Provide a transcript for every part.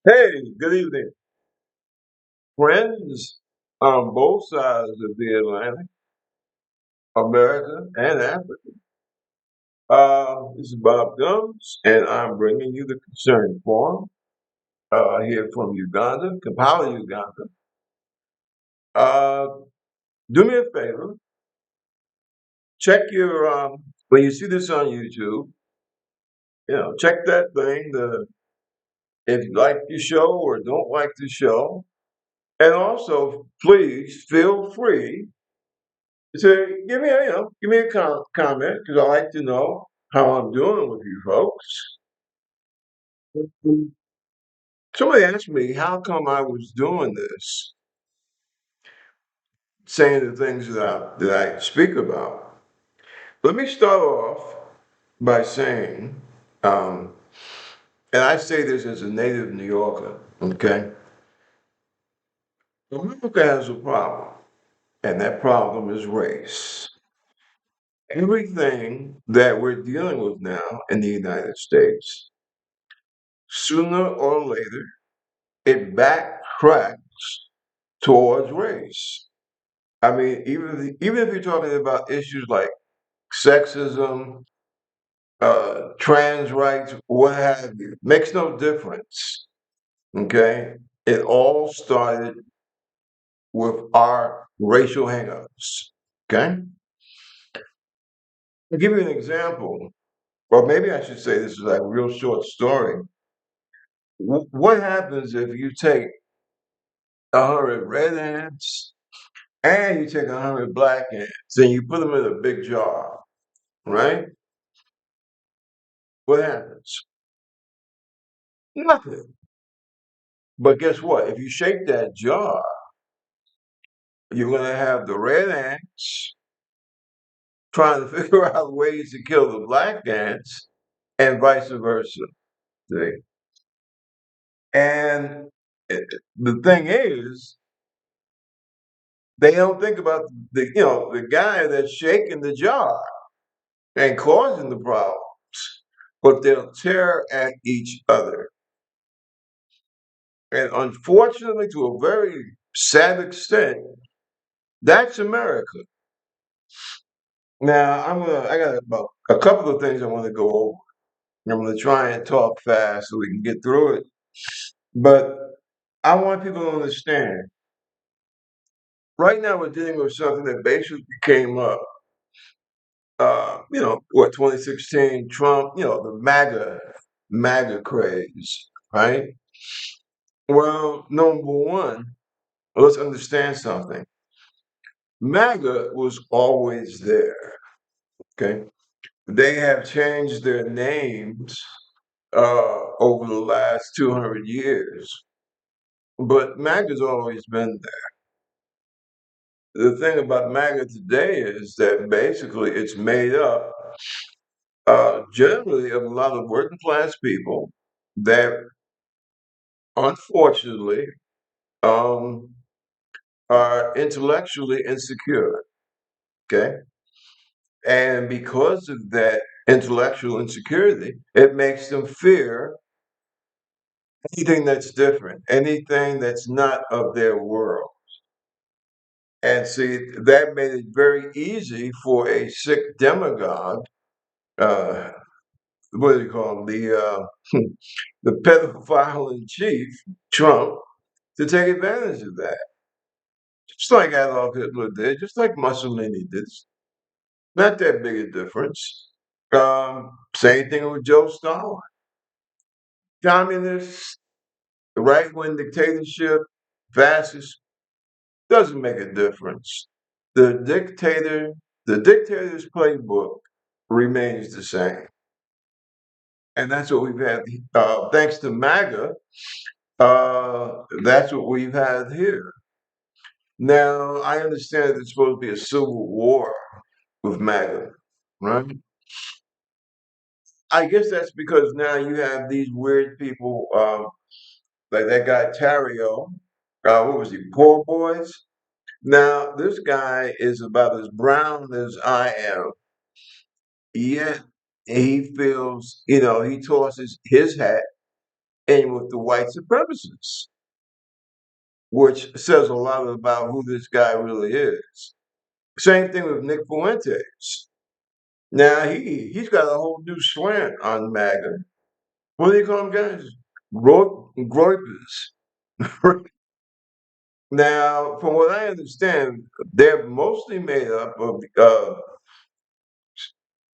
Hey, good evening, friends on both sides of the Atlantic, America and Africa. This is Bob Gumbs, and I'm bringing you the Concern Forum here from Uganda, Kampala, Uganda. Uh, do me a favor, check your when you see this on YouTube, check that thing. If you like the show or don't like the show, and also please feel free. So give me a comment because I like to know how I'm doing with you folks. Somebody asked me how come I was doing this, saying the things that I speak about. Let me start off by saying, um, and I say this as a native New Yorker, okay? America has a problem, and that problem is race. Everything that we're dealing with now in the United States, sooner or later, it backtracks towards race. I mean, even if you're talking about issues like sexism, trans rights, what have you, makes no difference. Okay, it all started with our racial hangups. Okay, I'll give you an example, or maybe I should say this is like a real short story. What happens if you take 100 red ants and you take 100 black ants and you put them in a big jar, right? What happens? Nothing. But guess what? If you shake that jar, you're going to have the red ants trying to figure out ways to kill the black ants and vice versa. See? And the thing is, they don't think about the guy that's shaking the jar and causing the problems, but they'll tear at each other. And unfortunately, to a very sad extent, that's America. Now, I got about a couple of things I want to go over. I'm going to try and talk fast so we can get through it. But I want people to understand. Right now, we're dealing with something that basically came up. 2016, Trump, the MAGA craze, right? Well, number one, let's understand something. MAGA was always there, okay? They have changed their names over the last 200 years, but MAGA's always been there. The thing about MAGA today is that basically it's made up generally of a lot of working class people that unfortunately um, are intellectually insecure, okay? And because of that intellectual insecurity, it makes them fear anything that's different, anything that's not of their world. And see, that made it very easy for a sick demagogue, uh, what do you call him, the pedophile in chief, Trump, to take advantage of that. Just like Adolf Hitler did, just like Mussolini did. Not that big a difference. Same thing with Joe Stalin. Communist, right wing dictatorship, fascist, doesn't make a difference. The dictator, the dictator's playbook remains the same. And that's what we've had, thanks to MAGA, that's what we've had here. Now, I understand there's supposed to be a civil war with MAGA, right? I guess that's because now you have these weird people, like that guy Tario. What was he? Poor Boys. Now, this guy is about as brown as I am, yet he feels, he tosses his hat in with the white supremacists, which says a lot about who this guy really is. Same thing with Nick Fuentes. Now he's got a whole new slant on MAGA. What do you call them guys? Groypers. Now, from what I understand, they're mostly made up of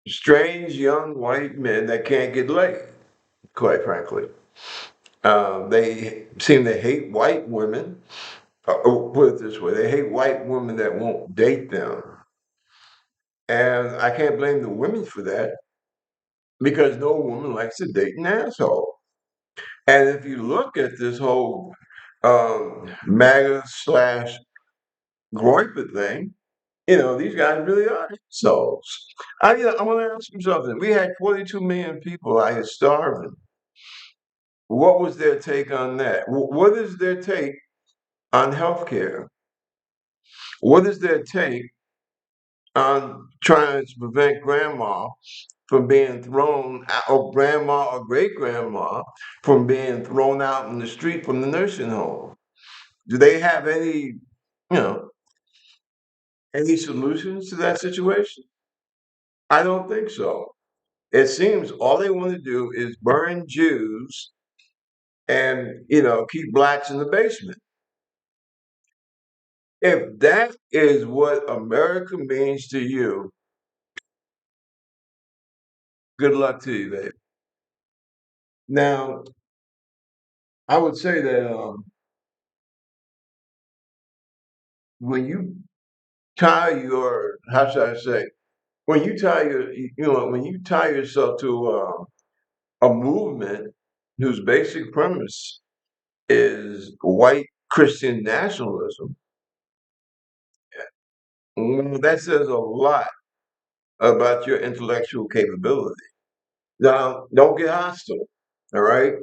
strange young white men that can't get laid, quite frankly. They seem to hate white women. Put it this way, they hate white women that won't date them. And I can't blame the women for that because no woman likes to date an asshole. And if you look at this whole MAGA slash Groyper thing, these guys really are souls. I want to ask you something. We had 42 million people out here starving. What was their take on that? What is their take on healthcare? What is their take on trying to prevent grandma from being thrown out, or grandma or great grandma from being thrown out in the street from the nursing home? Do they have you know, any solutions to that situation? I don't think so. It seems all they want to do is burn Jews and keep blacks in the basement. If that is what America means to you, good luck to you, babe. Now, I would say that when you tie your, how should I say, when you tie when you tie yourself to a movement whose basic premise is white Christian nationalism, well, that says a lot about your intellectual capability. Now, don't get hostile, all right?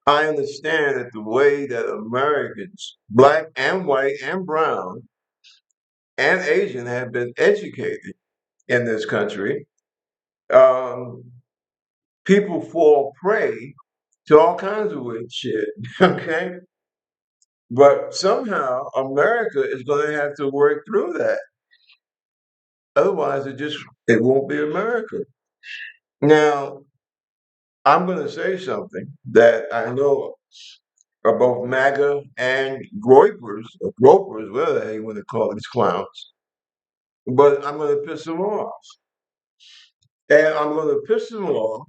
I understand that the way that Americans, black and white and brown and Asian, have been educated in this country, um, people fall prey to all kinds of weird shit, okay? But somehow America is going to have to work through that. Otherwise, it won't be America. Now, I'm going to say something that I know are both MAGA and Groypers, or Gropers, whatever the hell you want to call these clowns. But I'm going to piss them off. And I'm going to piss them off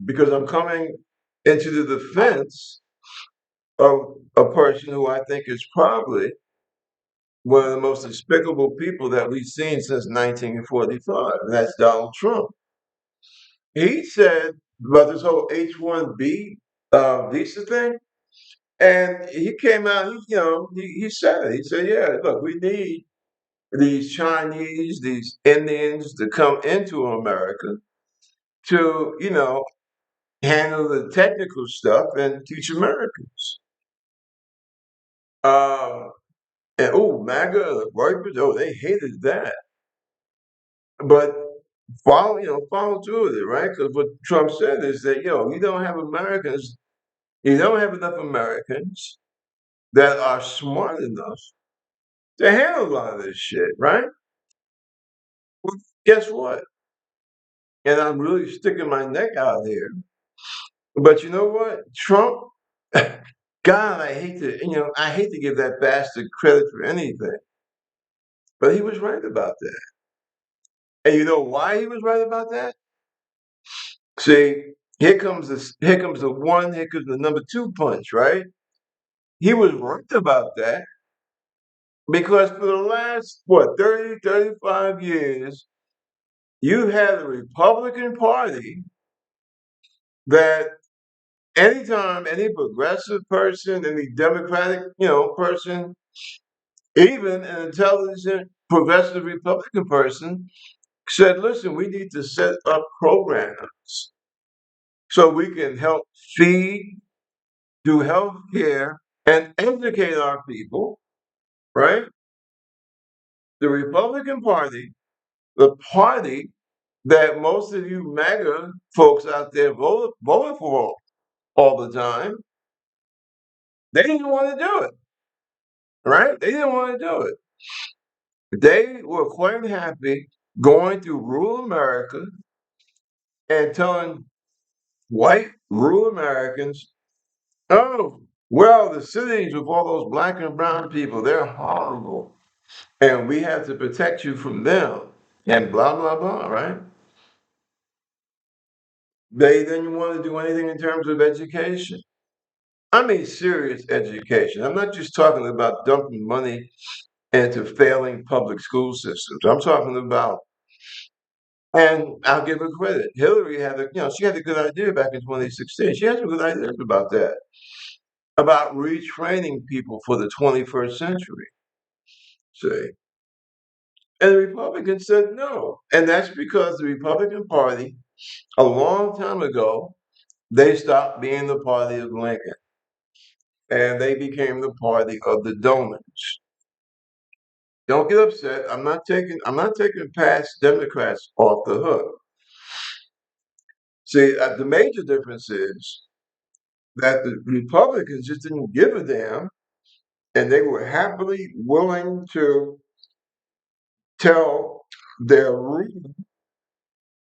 because I'm coming into the defense of a person who I think is probably one of the most despicable people that we've seen since 1945, and that's Donald Trump. He said about this whole H-1B visa thing, and he came out, he said it. He said, yeah, look, we need these Chinese, these Indians to come into America to, handle the technical stuff and teach Americans. Um, and MAGA workers, they hated that. But follow through with it, right? Because what Trump said is that, you don't have enough Americans that are smart enough to handle a lot of this shit, right? Well, guess what? And I'm really sticking my neck out here. But you know what? Trump, God, I hate to give that bastard credit for anything, but he was right about that. And you know why he was right about that? See, here comes the one, here comes the number two punch, right? He was right about that because for the last, 35 years, you had a Republican Party that anytime any progressive person, any Democratic, person, even an intelligent progressive Republican person said, listen, we need to set up programs so we can help feed, do health care, and educate our people, right? The Republican Party, the party that most of you MAGA folks out there voted for, all the time. They didn't want to do it, right? They didn't want to do it. They were quite happy going through rural America and telling white rural Americans, oh, well, the cities with all those black and brown people, they're horrible. And we have to protect you from them. And blah, blah, blah, right? They didn't want to do anything in terms of education. I mean, serious education. I'm not just talking about dumping money into failing public school systems. I'm talking about, and I'll give her credit. Hillary had she had a good idea back in 2016. She had some good ideas about that, about retraining people for the 21st century. See, and the Republicans said no, and that's because the Republican Party, a long time ago, they stopped being the party of Lincoln, and they became the party of the donors. Don't get upset. I'm not taking past Democrats off the hook. See, the major difference is that the Republicans just didn't give a damn, and they were happily willing to tell their rural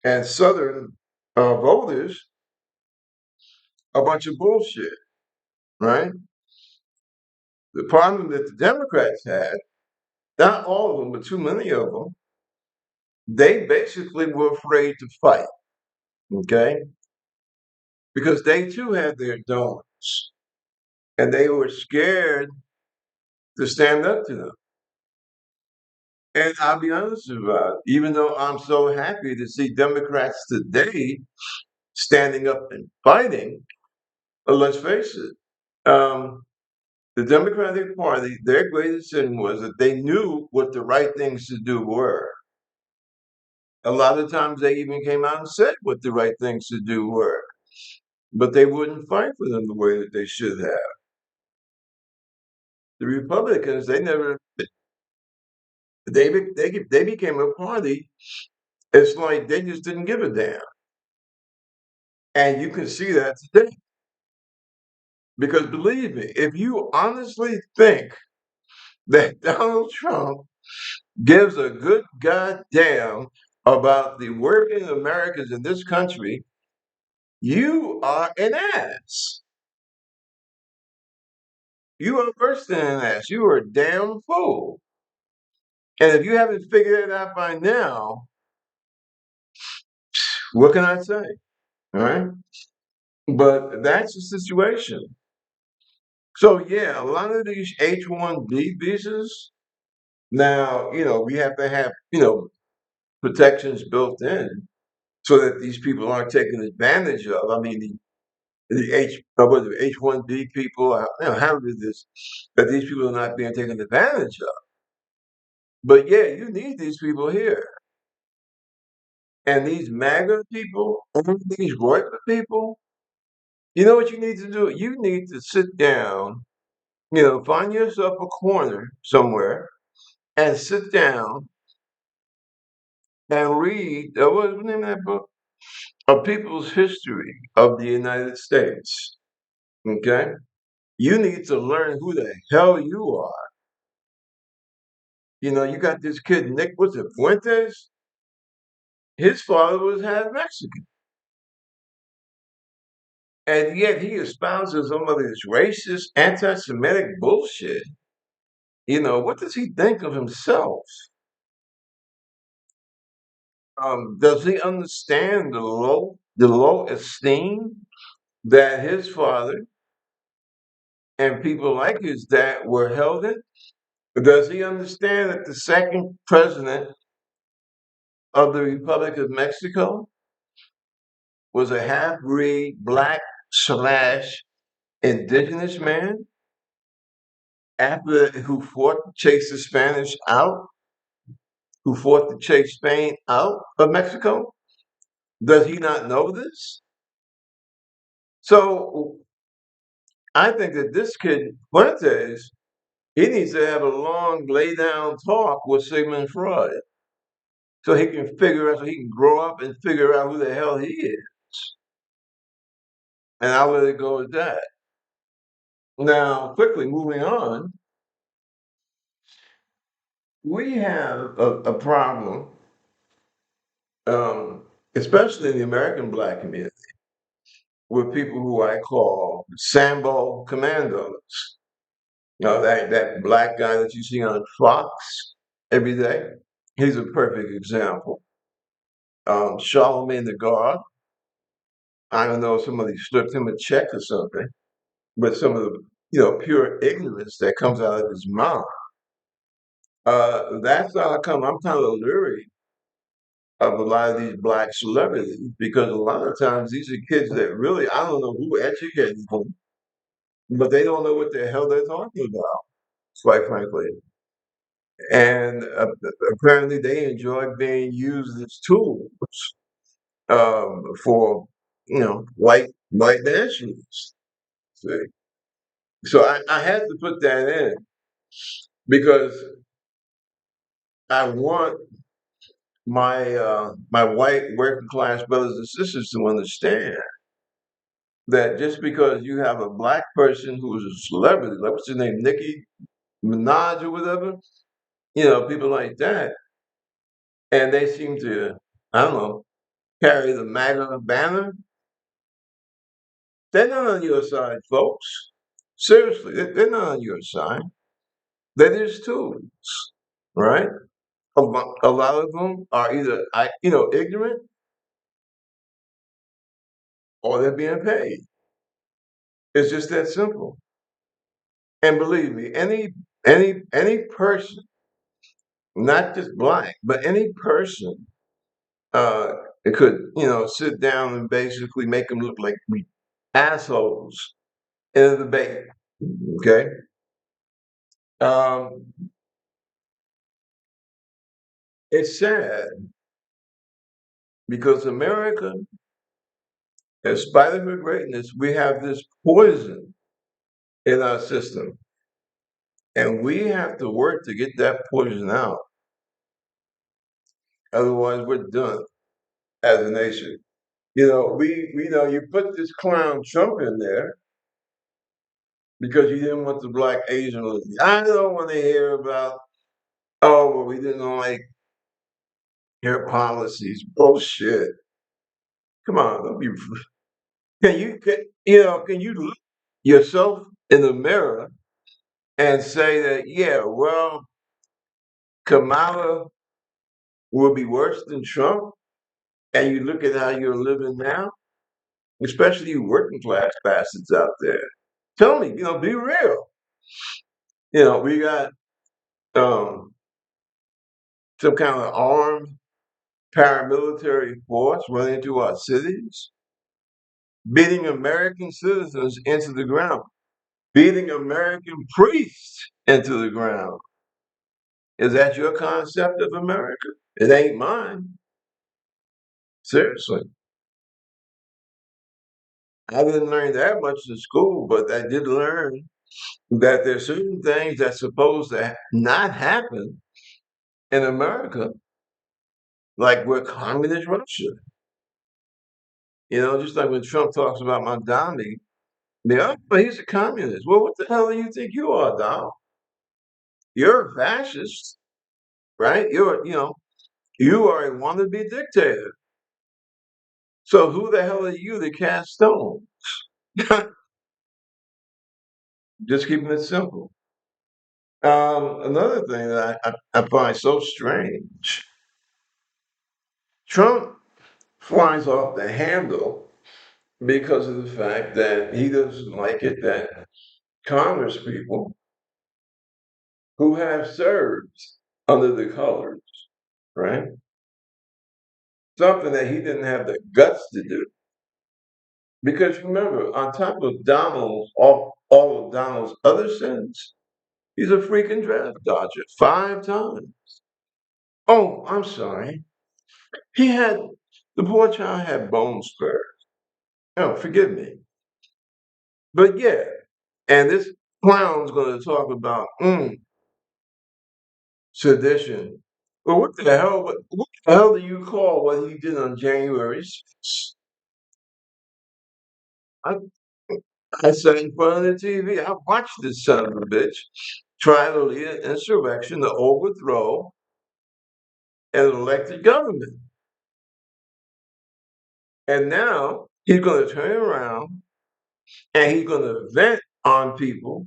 and Southern voters a bunch of bullshit, right? The problem that the Democrats had, not all of them, but too many of them, they basically were afraid to fight, okay? Because they too had their donors, and they were scared to stand up to them. And I'll be honest about it, even though I'm so happy to see Democrats today standing up and fighting, let's face it, the Democratic Party, their greatest sin was that they knew what the right things to do were. A lot of times they even came out and said what the right things to do were, but they wouldn't fight for them the way that they should have. The Republicans, they never, they became a party. It's like they just didn't give a damn. And you can see that today. Because believe me, if you honestly think that Donald Trump gives a good goddamn about the working Americans in this country, you are an ass. You are worse than an ass. You are a damn fool. And if you haven't figured it out by now, what can I say? All right. But that's the situation. So yeah, a lot of these H-1B visas, now, we have to have, protections built in so that these people aren't taken advantage of. I mean, the H-1B people, how did this, that these people are not being taken advantage of. But yeah, you need these people here. And these MAGA people, and these Reuters people, you know what you need to do? You need to sit down, find yourself a corner somewhere and sit down and read, what's the name of that book? A People's History of the United States. Okay? You need to learn who the hell you are. You got this kid, Nick, what's it, Fuentes? His father was half Mexican. And yet he espouses some of this racist, anti Semitic bullshit. What does he think of himself? Does he understand the low esteem that his father and people like his dad were held in? Does he understand that the second president of the Republic of Mexico was a half-breed black slash indigenous man who fought to chase the Spanish out, who fought to chase Spain out of Mexico? Does he not know this? So I think that this kid Fuentes, he needs to have a long lay down talk with Sigmund Freud so he can grow up and figure out who the hell he is. and I'll let it go at that. Now, quickly moving on, we have a problem, um, especially in the American Black community, with people who I call Sambo commandos. You know, that black guy that you see on Fox every day. He's a perfect example. Charlemagne the God. I don't know if somebody slipped him a check or something, but some of the pure ignorance that comes out of his mouth. That's how I'm kind of leery of a lot of these black celebrities because a lot of times these are kids that really I don't know who educated them, but they don't know what the hell they're talking about, quite frankly. And apparently they enjoy being used as tools for white nationalists. See? So I had to put that in because I want my white working class brothers and sisters to understand that just because you have a black person who's a celebrity, like what's her name, Nicki Minaj or whatever, people like that, and they seem to, I don't know, carry the MAGA banner, they're not on your side, folks. Seriously, they're not on your side. They're just tools, right? A lot of them are either ignorant or they're being paid. It's just that simple. And believe me, any person, not just black, but any person, uh, it could sit down and basically make them look like we assholes in a debate. Okay, um, it's sad because America, in spite of her greatness, we have this poison in our system, and we have to work to get that poison out. Otherwise, we're done as a nation. We know you put this clown Trump in there because you didn't want the black Asian. I don't want to hear about, oh, well, we didn't like your policies. Bullshit. Come on, don't be. Can you look yourself in the mirror and say that, yeah, well, Kamala will be worse than Trump, and you look at how you're living now, especially you working class bastards out there. Tell me, be real. We got um, some kind of armed paramilitary force running through our cities, beating American citizens into the ground, beating American priests into the ground. Is that your concept of America? It ain't mine. Seriously. I didn't learn that much in school, but I did learn that there's certain things that's supposed to not happen in America, like we're communist Russia. Just like when Trump talks about Mondani, but he's a communist. Well, what the hell do you think you are, Donald? You're a fascist, right? You are a wannabe dictator. So who the hell are you to cast stones? Just keeping it simple. Another thing that I find so strange, Trump flies off the handle because of the fact that he doesn't like it that Congress people who have served under the colors, right? Something that he didn't have the guts to do. Because remember, on top of all of Donald's other sins, he's a freaking draft dodger 5 times. Oh, I'm sorry. He had the poor child had bone spurs. Oh, forgive me. But yeah, and this clown's going to talk about sedition. Well, what the hell do you call what he did on January 6th? I sat in front of the TV. I watched this son of a bitch try to lead an insurrection to overthrow an elected government. And now he's going to turn around and he's going to vent on people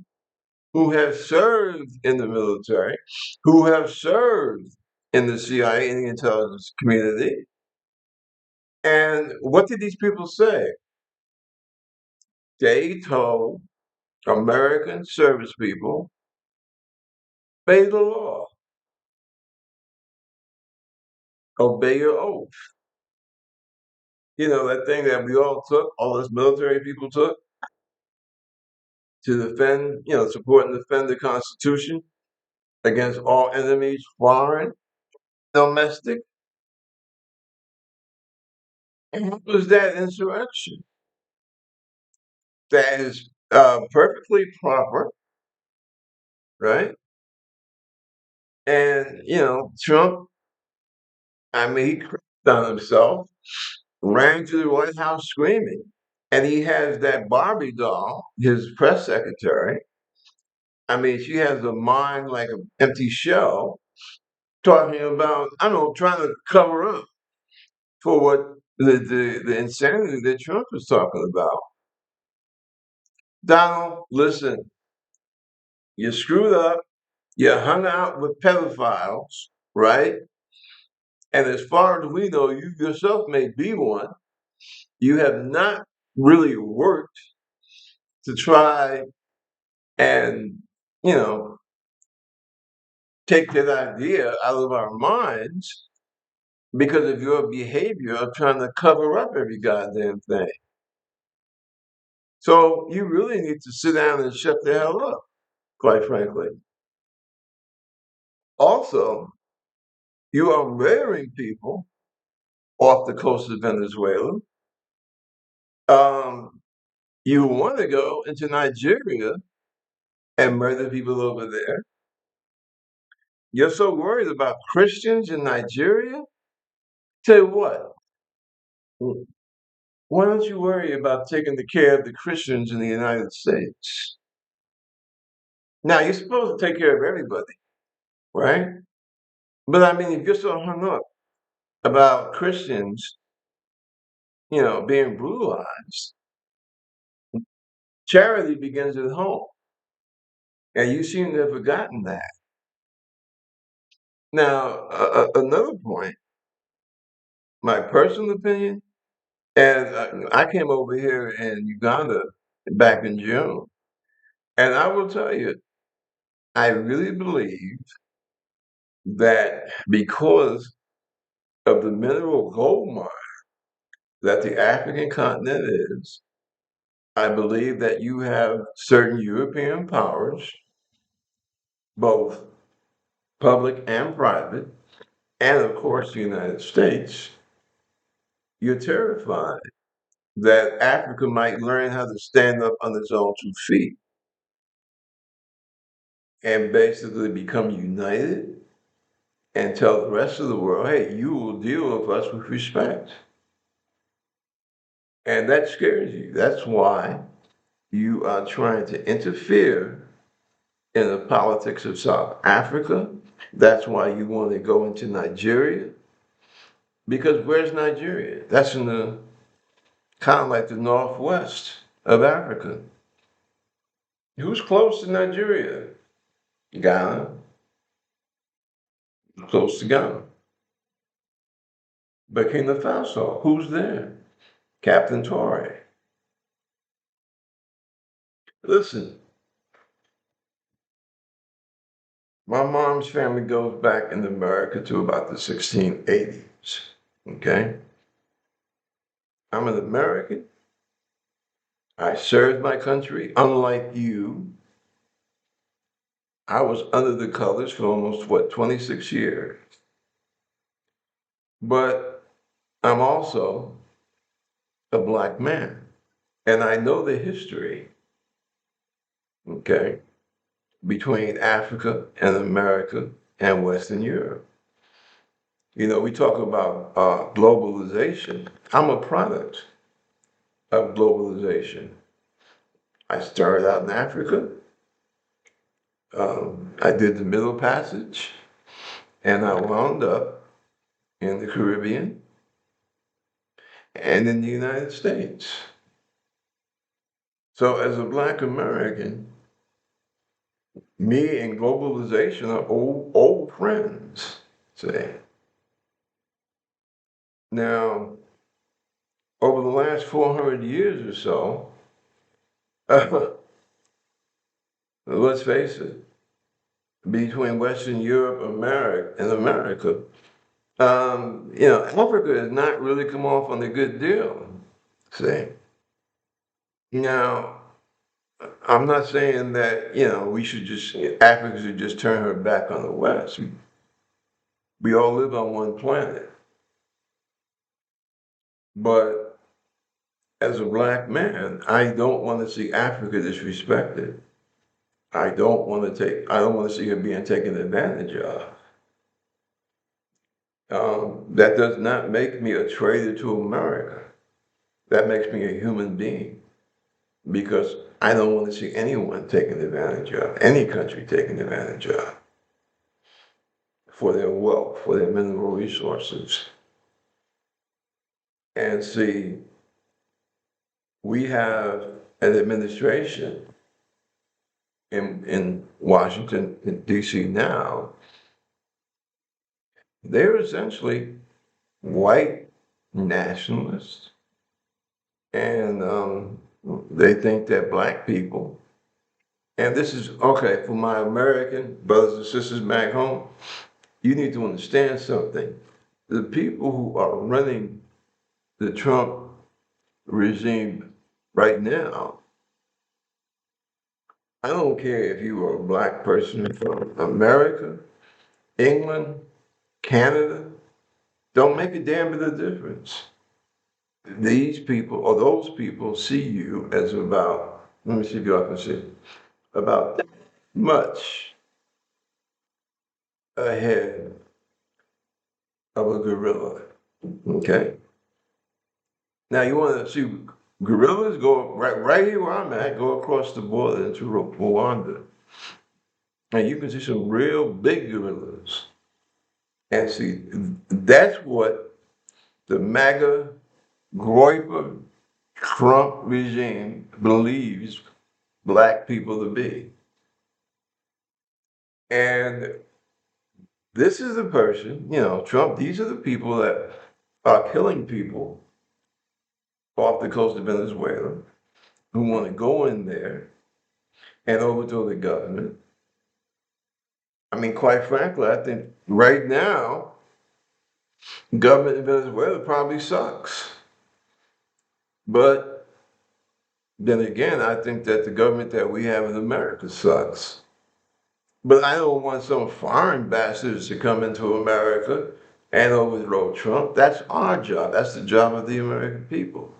who have served in the military, who have served in the CIA and the intelligence community. And what did these people say? They told American service people, obey the law, obey your oath. You know, that thing that we all took, all us military people took to defend, support and defend the Constitution against all enemies, foreign, domestic. And what was that insurrection? That is perfectly proper, right? And, Trump, I mean, he crapped on himself, ran to the White House screaming. And he has that Barbie doll, his press secretary. I mean, she has a mind like an empty shell, talking about, I don't know, trying to cover up for what the insanity that Trump was talking about. Donald, listen, you screwed up. You hung out with pedophiles, right? And as far as we know, you yourself may be one. You have not really worked to try and, you know, take that idea out of our minds because of your behavior of trying to cover up every goddamn thing. So you really need to sit down and shut the hell up, quite frankly. Also, you are murdering people off the coast of Venezuela. Um, you want to go into Nigeria and murder people over there. You're so worried about Christians in Nigeria? Tell you what, why don't you worry about taking the care of the Christians in the United States? Now, you're supposed to take care of everybody, right? But I mean, if you're so hung up about Christians, being brutalized, charity begins at home. And you seem to have forgotten that. Now, another point, my personal opinion, and I came over here in Uganda back in June, and I will tell you, I really believe that because of the mineral gold mine that the African continent is, I believe that you have certain European powers, both public and private, and of course the United States. You're terrified that Africa might learn how to stand up on its own 2 feet and basically become united and tell the rest of the world, hey, you will deal with us with respect. And that scares you. That's why you are trying to interfere in the politics of South Africa. That's why you want to go into Nigeria. Because where's Nigeria? That's in the kind of like the northwest of Africa. Who's close to Nigeria? Ghana, close to Ghana. Burkina Faso, who's there? Captain Torre. Listen, my mom's family goes back in America to about the 1680s. Okay? I'm an American. I served my country. Unlike you, I was under the colors for almost, 26 years. But I'm also a black man. And I know the history, okay, between Africa and America and Western Europe. We talk about globalization. I'm a product of globalization. I started out in Africa. I did the Middle Passage, and I wound up in the Caribbean and in the United States. So, as a Black American, me and globalization are old friends. Say now, over the last 400 years or so, let's face it, between Western Europe, America, and America, Africa has not really come off on a good deal. See, now I'm not saying that we should just Africa should just turn her back on the West. We all live on one planet, but as a black man, I don't want to see Africa disrespected. I don't want to see her being taken advantage of. That does not make me a traitor to America. That makes me a human being because I don't want to see anyone taken advantage of, any country taken advantage of for their wealth, for their mineral resources. And see, we have an administration in Washington, D.C. now. They're essentially white nationalists, and they think that black people, and this is okay for my American brothers and sisters back home, you need to understand something. The people who are running the Trump regime right now, I don't care if you are a black person from America, England, Canada, don't make a damn bit of difference. These people or those people see you as about, let me see if y'all can see, about much ahead of a gorilla. Okay? Now you want to see gorillas go right here where I'm at, go across the border into Rwanda. And you can see some real big gorillas. And see, that's what the MAGA Groiper Trump regime believes black people to be. And this is the person, Trump, these are the people that are killing people off the coast of Venezuela who want to go in there and overthrow the government. I mean, quite frankly, I think right now, government in Venezuela probably sucks. But then again, I think that the government that we have in America sucks. But I don't want some foreign bastards to come into America and overthrow Trump. That's our job. That's the job of the American people.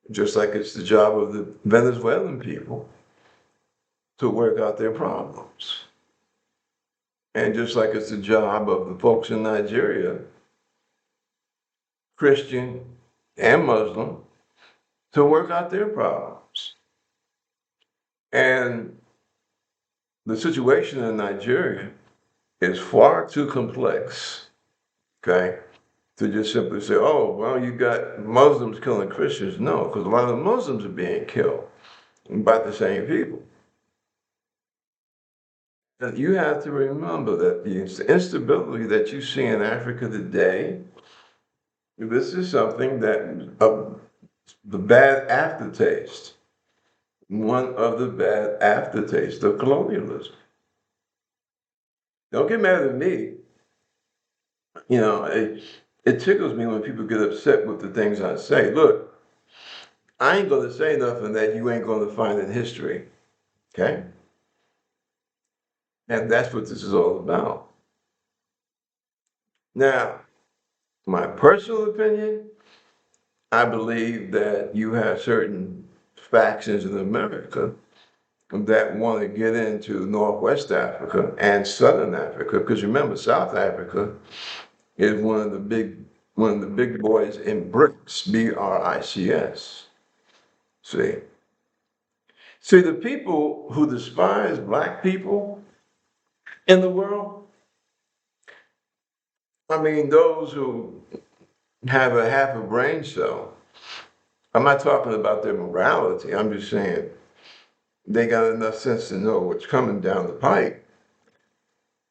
Just like it's the job of the Venezuelan people to work out their problems. And just like it's the job of the folks in Nigeria, Christian and Muslim, to work out their problems. And the situation in Nigeria is far too complex, okay, to just simply say, oh, well, you got Muslims killing Christians. No, because a lot of Muslims are being killed by the same people. And you have to remember that the instability that you see in Africa today, this is something that the bad aftertaste, one of the bad aftertastes of colonialism. Don't get mad at me. It tickles me when people get upset with the things I say. Look, I ain't going to say nothing that you ain't going to find in history. Okay? And that's what this is all about. Now, my personal opinion, I believe that you have certain factions in America that want to get into Northwest Africa and Southern Africa, because remember, South Africa is one of the big boys in BRICS, BRICS. See, See, the people who despise black people in the world, I mean, those who have a half a brain cell, I'm not talking about their morality. I'm just saying they got enough sense to know what's coming down the pike.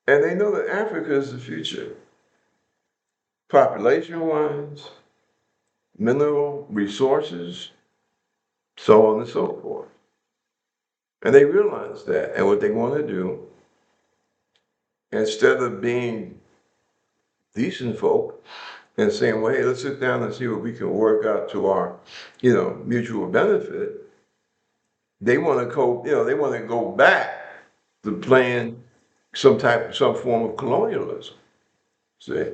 And they know that Africa is the future, population wise, mineral resources, so on and so forth. And they realize that. And what they want to do, instead of being decent folk and saying, well, hey, let's sit down and see what we can work out to our, mutual benefit, they want to they want to go back to playing some form of colonialism. See?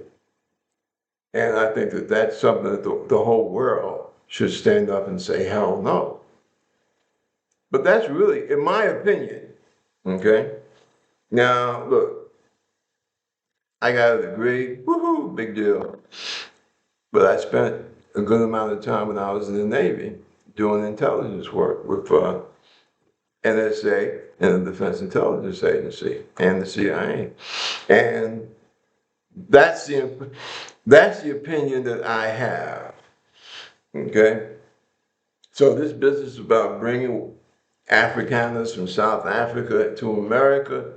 And I think that that's something that the whole world should stand up and say, hell no. But that's really, in my opinion, okay? Now, look, I got a degree, woohoo, big deal. But I spent a good amount of time when I was in the Navy doing intelligence work with NSA and the Defense Intelligence Agency and the CIA. And that's the opinion that I have, okay? So this business about bringing Afrikaners from South Africa to America,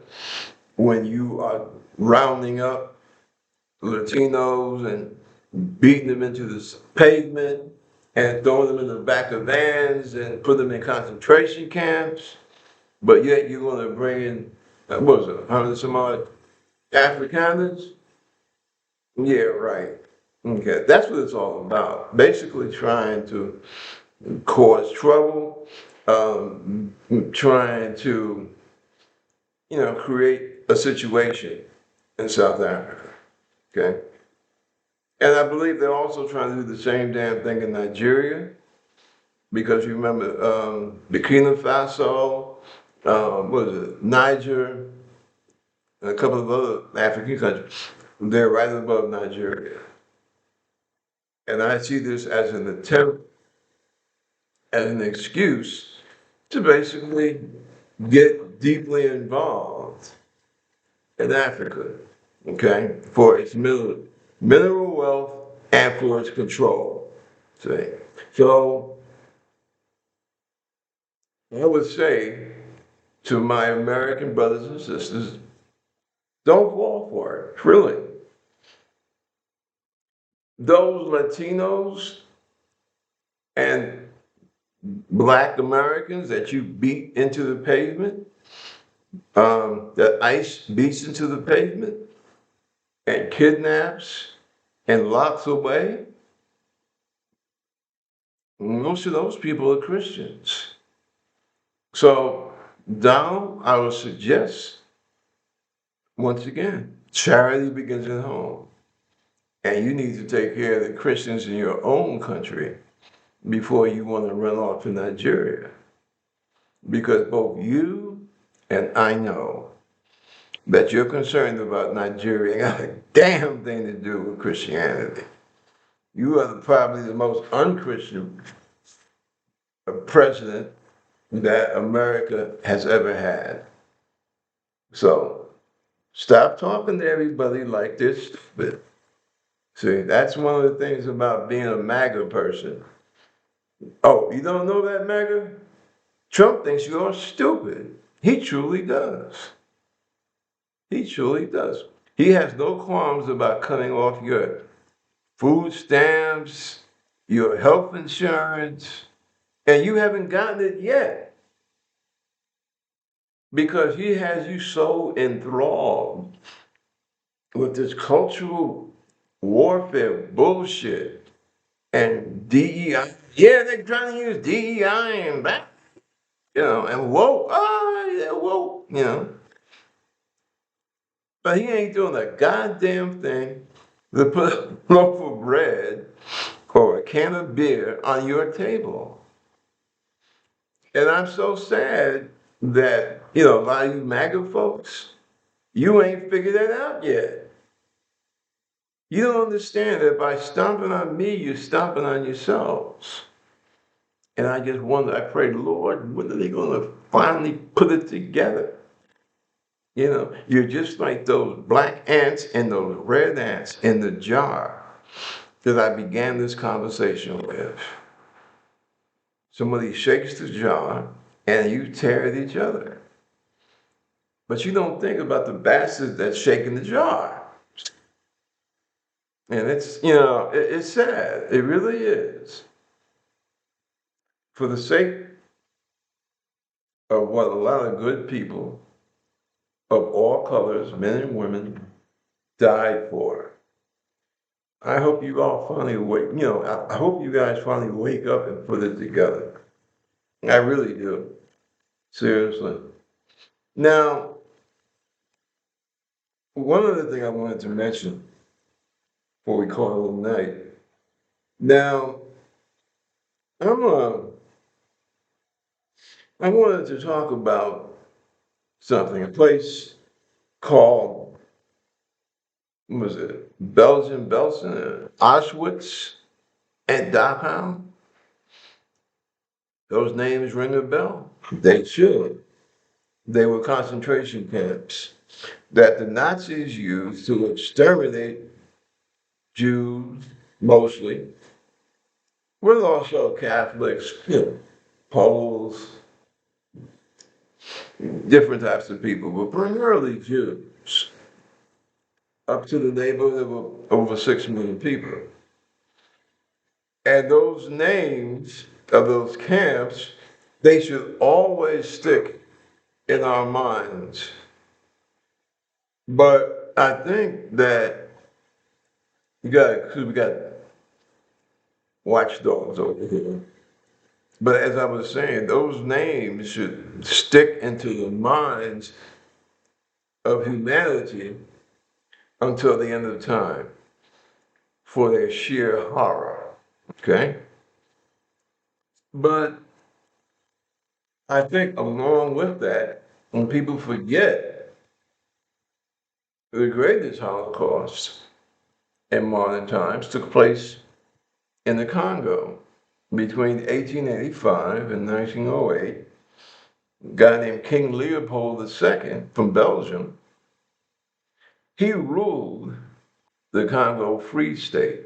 when you are rounding up Latinos and beating them into the pavement and throwing them in the back of vans and put them in concentration camps, but yet you're going to bring in, what was it, 100 some odd Afrikaners? Yeah, right. Okay, that's what it's all about. Basically trying to cause trouble, trying to, create a situation in South Africa. Okay. And I believe they're also trying to do the same damn thing in Nigeria, because you remember Burkina Faso, what is it, Niger, and a couple of other African countries. They're right above Nigeria. And I see this as an attempt, as an excuse to basically get deeply involved in Africa, okay, for its mineral wealth and for its control. See? So I would say to my American brothers and sisters, don't fall for it, really. Those Latinos and Black Americans that you beat into the pavement, that ICE beats into the pavement and kidnaps and locks away, most of those people are Christians. So, Donald, I would suggest, once again, charity begins at home. And you need to take care of the Christians in your own country before you want to run off to Nigeria. Because both you and I know that you're concerned about Nigeria ain't got a damn thing to do with Christianity. You are probably the most unchristian president that America has ever had. So stop talking to everybody like they're stupid. See, that's one of the things about being a MAGA person. Oh, you don't know that, MAGA? Trump thinks you're stupid. He truly does. He truly does. He has no qualms about cutting off your food stamps, your health insurance, and you haven't gotten it yet because he has you so enthralled with this cultural warfare bullshit and DEI. Yeah, they're trying to use DEI and that, and woke. Oh, yeah, woke. But he ain't doing a goddamn thing to put a loaf of bread or a can of beer on your table. And I'm so sad that, a lot of you MAGA folks, you ain't figured that out yet. You don't understand that by stomping on me, you're stomping on yourselves. And I just wonder, I pray, Lord, when are they going to finally put it together. You know, you're just like those black ants and those red ants in the jar that I began this conversation with. Somebody shakes the jar and you tear at each other. But you don't think about the bastard that's shaking the jar. And it's, it's sad. It really is. For the sake of what a lot of good people of all colors, men and women, died for. I hope you all finally wake, I hope you guys finally wake up and put it together. I really do. Seriously. Now, one other thing I wanted to mention before we call it a night. Now, I'm I wanted to talk about something, a place called, what was it, Belsen, Auschwitz, and Dachau. Those names ring a bell? They should. They were concentration camps that the Nazis used to exterminate Jews, mostly, with also Catholics, Poles, different types of people, but primarily Jews, up to the neighborhood of over 6 million people. And those names of those camps, they should always stick in our minds. But I think that cause we got watchdogs over here. But as I was saying, those names should stick into the minds of humanity until the end of time for their sheer horror. Okay? But I think along with that, when people forget the greatest Holocaust in modern times took place in the Congo between 1885 and 1908. A guy named King Leopold II from Belgium, he ruled the Congo Free State.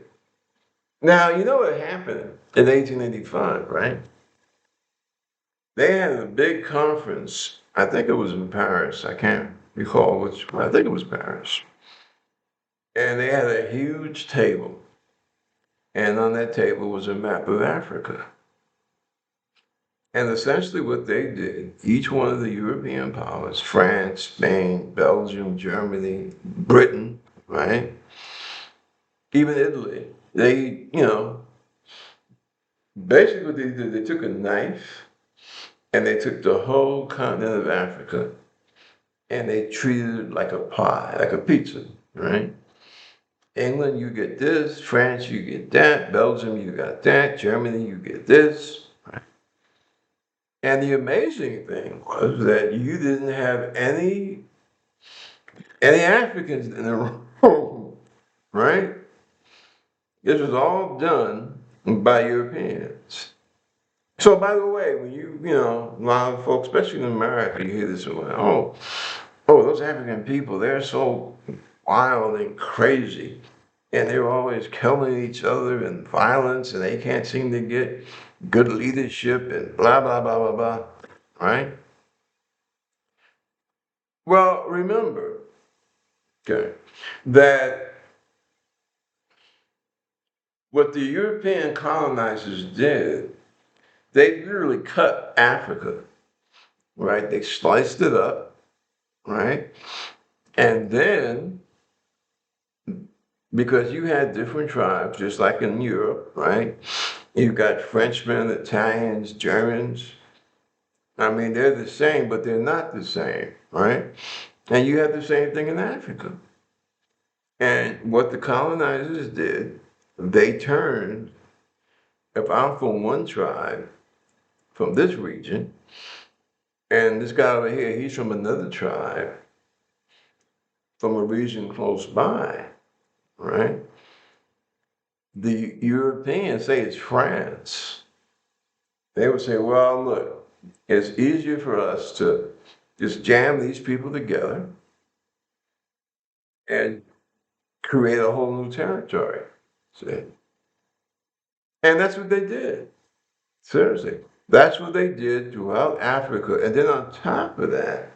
Now, you know what happened in 1885, right? They had a big conference. I think it was in Paris. I can't recall which, I think it was Paris. And they had a huge table. And on that table was a map of Africa. And essentially what they did, each one of the European powers, France, Spain, Belgium, Germany, Britain, right? Even Italy, they, basically what they did, they took a knife and they took the whole continent of Africa and they treated it like a pie, like a pizza, right? England, you get this, France, you get that, Belgium, you got that, Germany, you get this. And the amazing thing was that you didn't have any Africans in the room, right? This was all done by Europeans. So, by the way, when a lot of folks, especially in America, you hear this, like, those African people, they're so wild and crazy. And they're always killing each other and violence, and they can't seem to get good leadership and blah, blah, blah, blah, blah, right? Well, remember, okay, that what the European colonizers did, they literally cut Africa, right? They sliced it up, right? And then, because you had different tribes, just like in Europe, right? You've got Frenchmen, Italians, Germans. I mean, they're the same, but they're not the same, right? And you have the same thing in Africa. And what the colonizers did, they turned, if I'm from one tribe, from this region, and this guy over here, he's from another tribe, from a region close by, right? The Europeans say it's France. They would say, well, look, it's easier for us to just jam these people together and create a whole new territory. See? And that's what they did. Seriously. That's what they did throughout Africa. And then on top of that,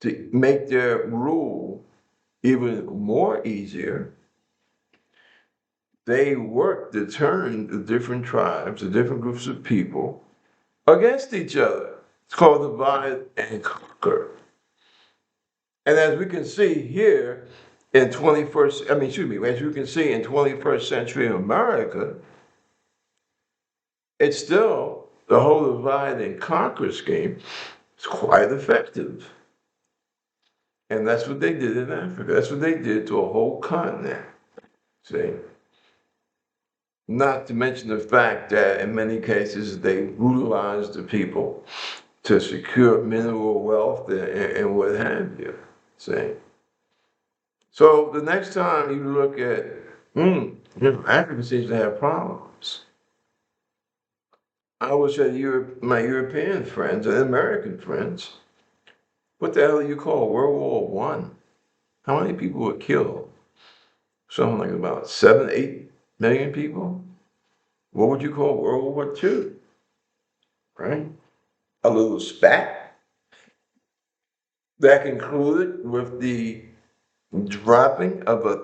to make their rule even more easier, they worked to turn the different tribes, the different groups of people against each other. It's called divide and conquer. And as we can see here in 21st, I mean, excuse me, as you can see in 21st century America, it's still the whole divide and conquer scheme is quite effective. And that's what they did in Africa. That's what they did to a whole continent. See? Not to mention the fact that in many cases they brutalized the people to secure mineral wealth and what have you. See? So the next time you look at, Africa seems to have problems. I would say my European friends and American friends, what the hell do you call World War One? How many people were killed? Something like about 7, 8 million people. What would you call World War Two? Right? A little spat that concluded with the dropping of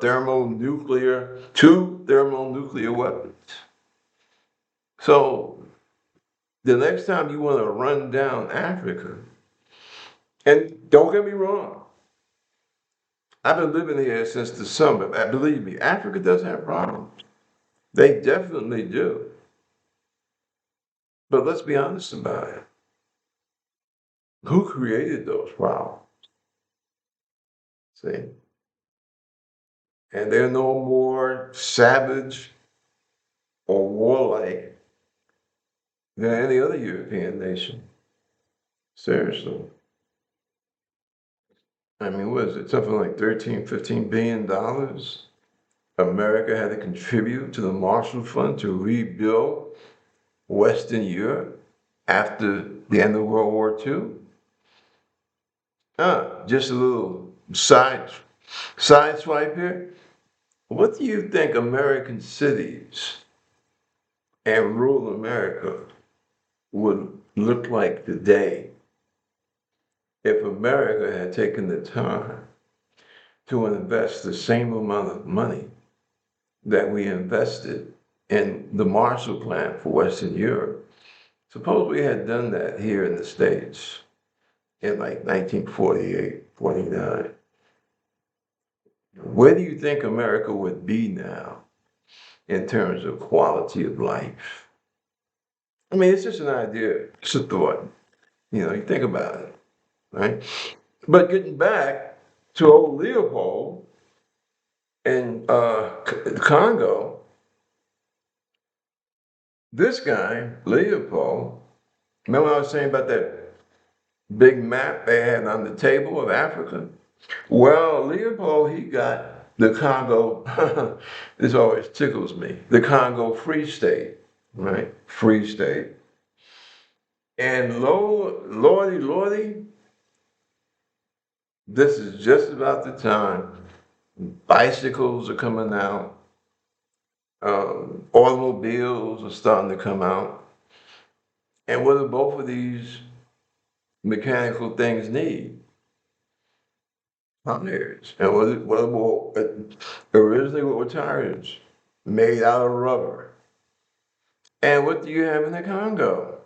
two thermonuclear weapons. So the next time you want to run down Africa, and don't get me wrong, I've been living here since the summer. Believe me, Africa does have problems. They definitely do. But let's be honest about it. Who created those problems? See? And they're no more savage or warlike than any other European nation. Seriously. I mean, what is it? Something like 13, $15 billion America had to contribute to the Marshall Fund to rebuild Western Europe after the end of World War II. Just a little side swipe here. What do you think American cities and rural America would look like today if America had taken the time to invest the same amount of money that we invested in the Marshall Plan for Western Europe? Suppose we had done that here in the States in like 1948, 49. Where do you think America would be now in terms of quality of life? I mean, it's just an idea, it's a thought. You think about it, right? But getting back to old Leopold in Congo, this guy, Leopold, remember what I was saying about that big map they had on the table of Africa? Well, Leopold, he got the Congo, this always tickles me, the Congo Free State, right? Free State. And lordy, this is just about the time bicycles are coming out, automobiles are starting to come out. And what do both of these mechanical things need? Tires. And originally what were tires? Made out of rubber. And what do you have in the Congo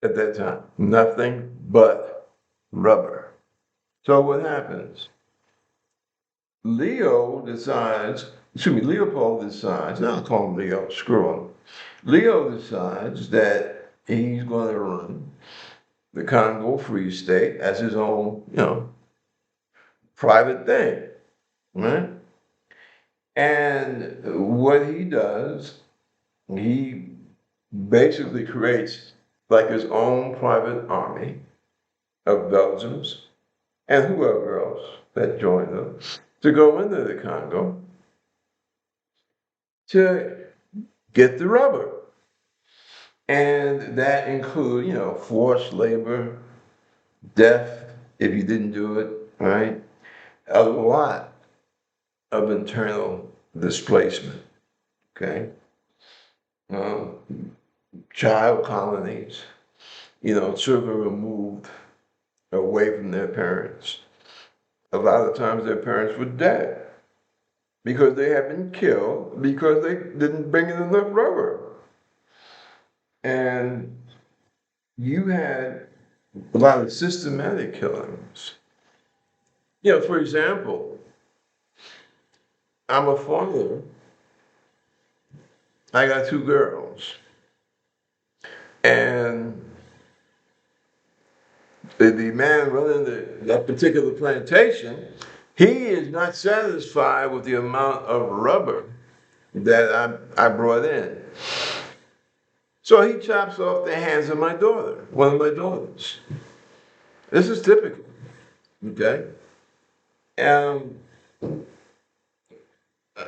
at that time? Nothing but rubber. So what happens? Leopold decides, now I'll call him Leo, screw him. Leo decides that he's going to run the Congo Free State as his own, private thing, right? And what he does, he basically creates like his own private army of Belgians and whoever else that joined them to go into the Congo to get the rubber. And that include, forced labor, death if you didn't do it, right? A lot of internal displacement, okay? Um, Child colonies, children removed away from their parents. A lot of times their parents were dead because they had been killed because they didn't bring in enough rubber. And you had a lot of systematic killings. For example, I'm a father. I got two girls. And the man running that particular plantation, he is not satisfied with the amount of rubber that I brought in. So he chops off the hands of my daughter, one of my daughters. This is typical, okay? And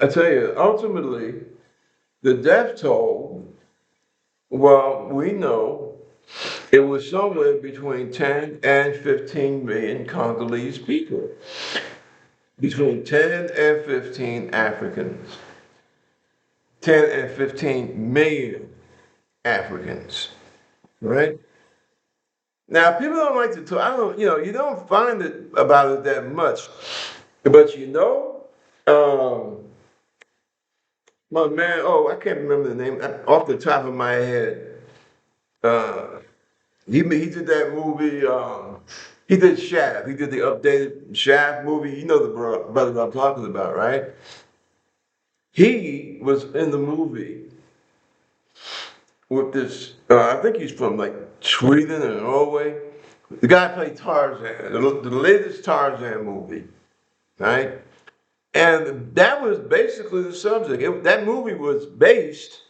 I tell you, ultimately, the death toll, well, we know it was somewhere between 10 and 15 million Congolese people. Between 10 and 15 Africans. 10 and 15 million Africans, right? Now, people don't like to talk, I don't, you don't find it about it that much, but um, my man, oh, I can't remember the name off the top of my head. Uh, he did that movie. He did Shaft. He did the updated Shaft movie. You know the brother I'm talking about, right? He was in the movie with this. I think he's from like Sweden or Norway. The guy played Tarzan, the latest Tarzan movie, right? And that was basically the subject. That movie was based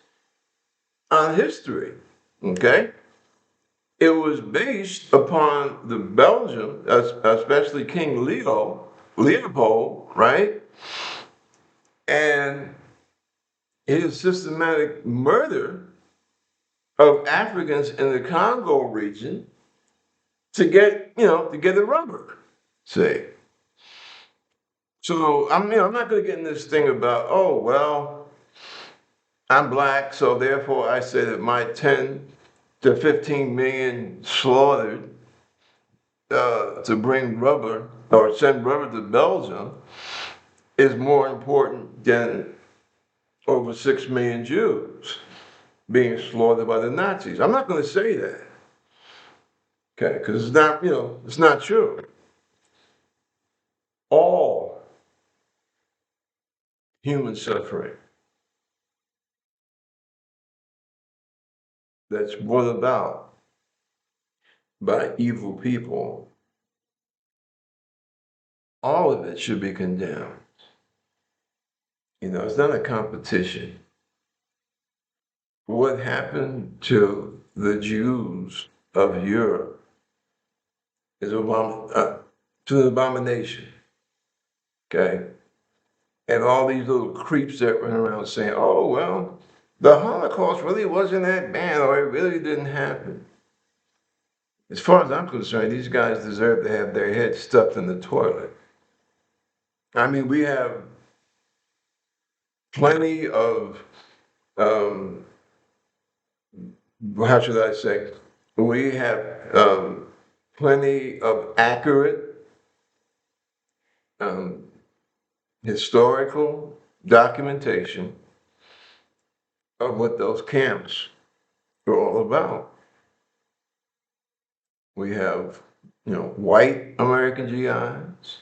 on history, okay? It was based upon the Belgium, especially King Leopold, right? And his systematic murder of Africans in the Congo region to get the rubber. See, so I'm not going to get in this thing about, oh well, I'm black, so therefore I say that my 10 to 15 million slaughtered to bring rubber or send rubber to Belgium is more important than over 6 million Jews being slaughtered by the Nazis. I'm not going to say that, okay, because it's not true. All human suffering that's brought about by evil people, all of it should be condemned. It's not a competition. What happened to the Jews of Europe is to an abomination, okay? And all these little creeps that run around saying, oh, well, the Holocaust really wasn't that bad, or it really didn't happen. As far as I'm concerned, these guys deserve to have their heads stuffed in the toilet. I mean, we have plenty of, um, how should I say, we have plenty of accurate um, historical documentation of what those camps were all about. We have, white American GIs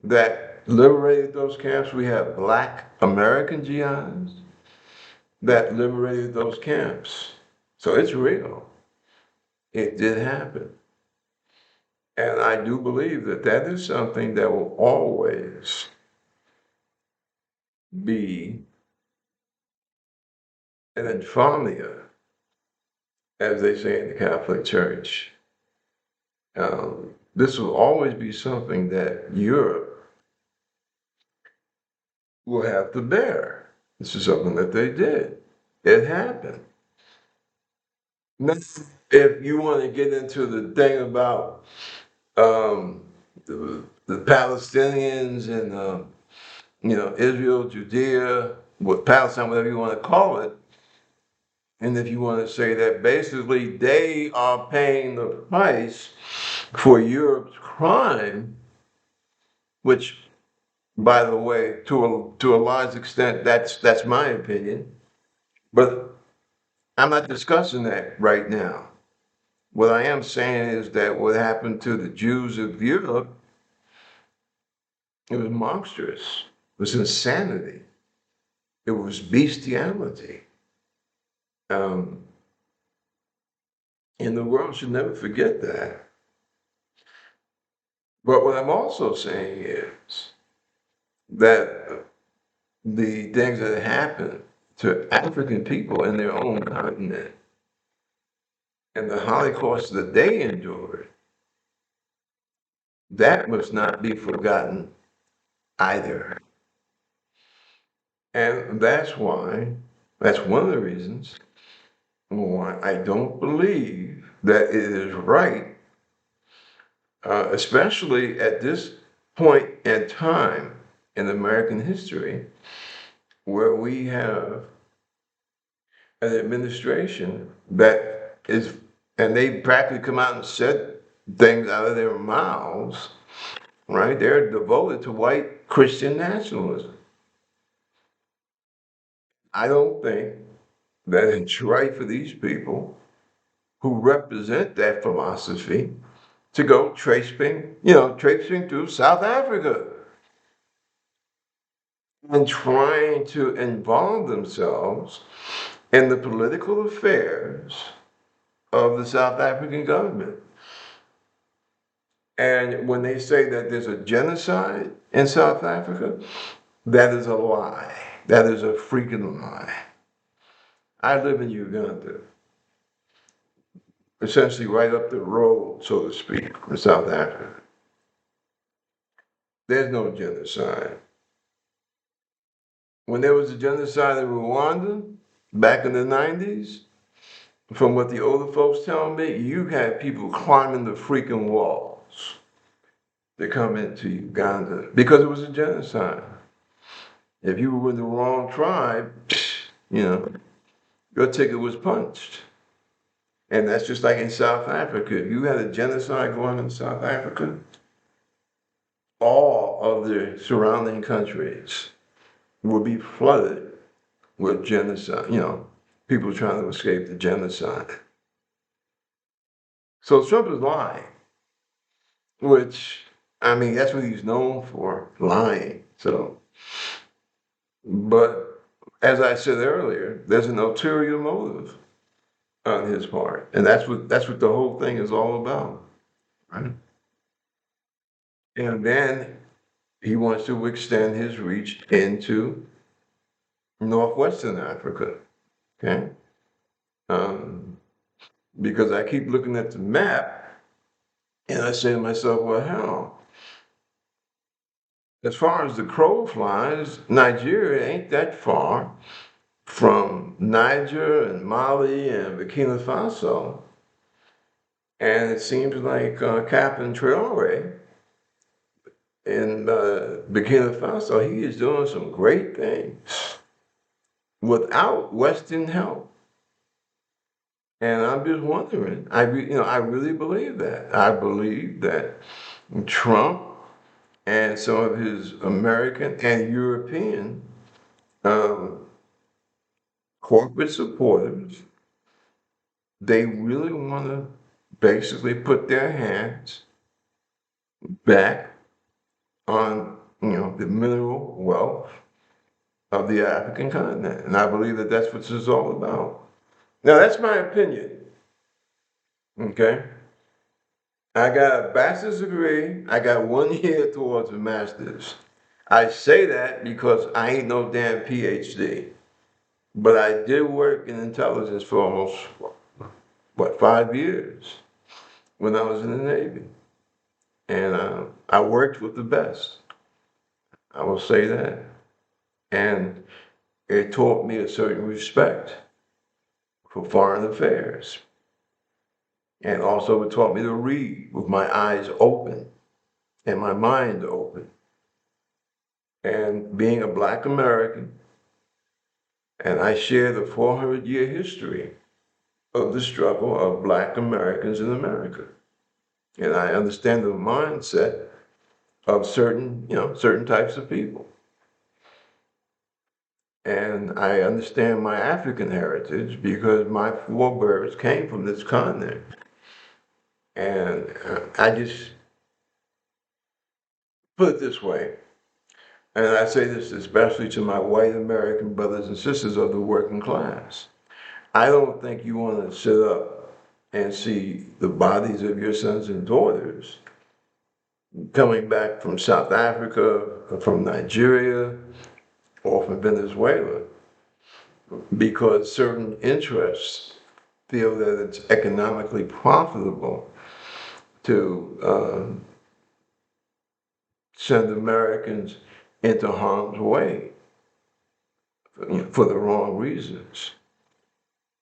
that liberated those camps. We have black American GIs that liberated those camps. So it's real. It did happen. And I do believe that that is something that will always be an infamia, as they say in the Catholic Church. This will always be something that Europe will have to bear. This is something that they did. It happened. Now, if you want to get into the thing about the Palestinians and Israel, Judea, what Palestine, whatever you want to call it, and if you want to say that basically they are paying the price for Europe's crime, which, by the way, to a large extent, that's my opinion. But I'm not discussing that right now. What I am saying is that what happened to the Jews of Europe, it was monstrous. It was insanity. It was bestiality. Um, and the world should never forget that. But what I'm also saying is that the things that happened to African people in their own continent and the Holocaust that they endured, that must not be forgotten either. And that's one of the reasons why I don't believe that it is right, especially at this point in time in American history, where we have an administration that is, and they practically come out and said things out of their mouths, right? They're devoted to white Christian nationalism. I don't think that it's right for these people who represent that philosophy to go traipsing through South Africa and trying to involve themselves in the political affairs of the South African government. And when they say that there's a genocide in South Africa, that is a lie. That is a freaking lie. I live in Uganda, essentially right up the road, so to speak, from South Africa. There's no genocide. When there was a genocide in Rwanda back in the 90s, from what the older folks tell me, you had people climbing the freaking walls to come into Uganda because it was a genocide. If you were in the wrong tribe, you know, your ticket was punched. And that's just like in South Africa. If you had a genocide going on in South Africa, all of the surrounding countries would be flooded with genocide, people trying to escape the genocide. So Trump is lying, which, I mean, that's what he's known for, lying. So, but as I said earlier, there's an ulterior motive on his part. And that's what the whole thing is all about. Right? And then he wants to extend his reach into northwestern Africa. Okay. Um, because I keep looking at the map and I say to myself, well, hell, as far as the crow flies, Nigeria ain't that far from Niger and Mali and Burkina Faso. And it seems like Captain Traore in Burkina Faso, he is doing some great things without Western help. And I'm just wondering, I really believe that. I believe that Trump and some of his American and European um, corporate supporters, they really want to basically put their hands back on, the mineral wealth of the African continent. And I believe that that's what this is all about. Now, that's my opinion. Okay. I got a bachelor's degree. I got 1 year towards a master's. I say that because I ain't no damn PhD. But I did work in intelligence for almost, 5 years when I was in the Navy. And I worked with the best. I will say that. And it taught me a certain respect for foreign affairs. And also it taught me to read with my eyes open and my mind open. And being a Black American, and I share the 400-year history of the struggle of Black Americans in America. And I understand the mindset of certain types of people. And I understand my African heritage because my forebears came from this continent. And I just put it this way, and I say this especially to my white American brothers and sisters of the working class. I don't think you want to sit up and see the bodies of your sons and daughters coming back from South Africa, or from Nigeria, or from Venezuela, because certain interests feel that it's economically profitable to send Americans into harm's way for the wrong reasons.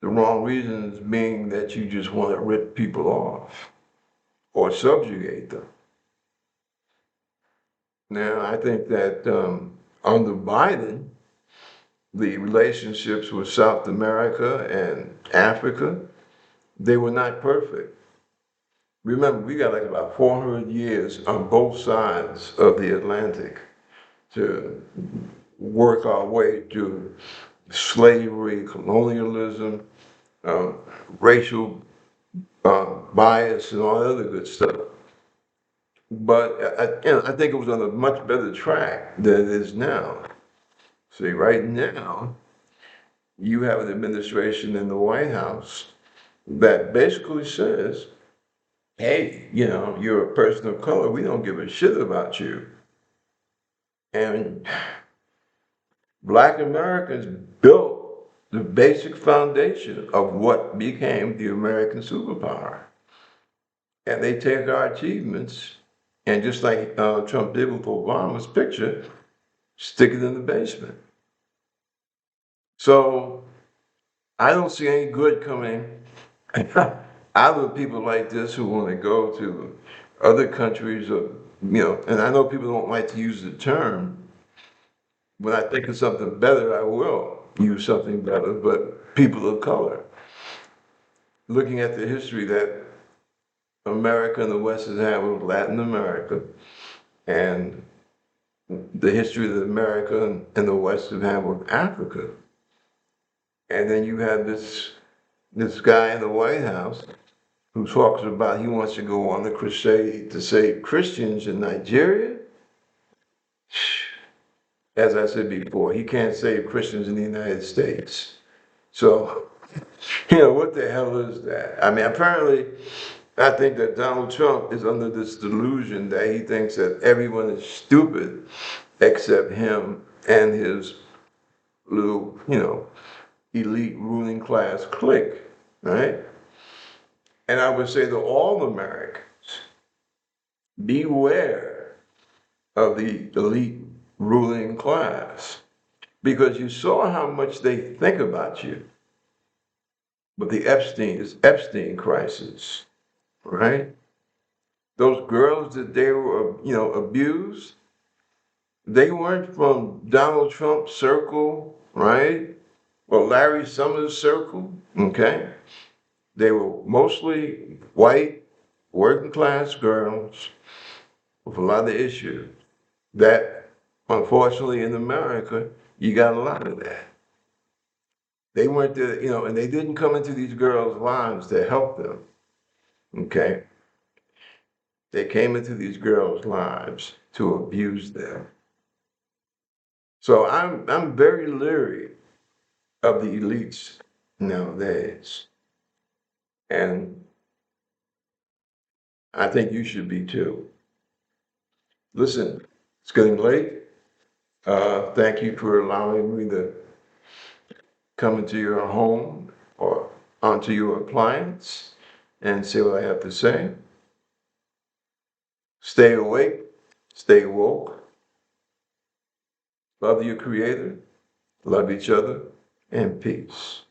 The wrong reasons being that you just want to rip people off or subjugate them. Now, I think that under Biden, the relationships with South America and Africa, they were not perfect. Remember, we got like about 400 years on both sides of the Atlantic to work our way through slavery, colonialism, uh, racial bias, and all that other good stuff. But I think it was on a much better track than it is now. See, right now, you have an administration in the White House that basically says, hey, you're a person of color. We don't give a shit about you. And Black Americans built the basic foundation of what became the American superpower. And they take our achievements and just like Trump did with Obama's picture, stick it in the basement. So I don't see any good coming out of people like this who want to go to other countries and I know people don't like to use the term. When I think of something better, I will use something better, but people of color, looking at the history that America and the West has had with Latin America and the history that America and the West have had with Africa. And then you have this guy in the White House who talks about he wants to go on a crusade to save Christians in Nigeria. As I said before, he can't save Christians in the United States. So, what the hell is that? I mean, apparently, I think that Donald Trump is under this delusion that he thinks that everyone is stupid except him and his little, elite ruling class clique, right? And I would say to all Americans, beware of the elite ruling class because you saw how much they think about you. But the Epstein crisis, right? Those girls that they were, abused, they weren't from Donald Trump's circle, right? Or Larry Summers' circle, okay? They were mostly white, working class girls with a lot of issues that, unfortunately, in America, you got a lot of that. They weren't there, and they didn't come into these girls' lives to help them, okay? They came into these girls' lives to abuse them. So I'm very leery of the elites nowadays. And I think you should be too. Listen, it's getting late. Thank you for allowing me to come into your home or onto your appliance and say what I have to say. Stay awake, stay woke, love your creator, love each other, and peace.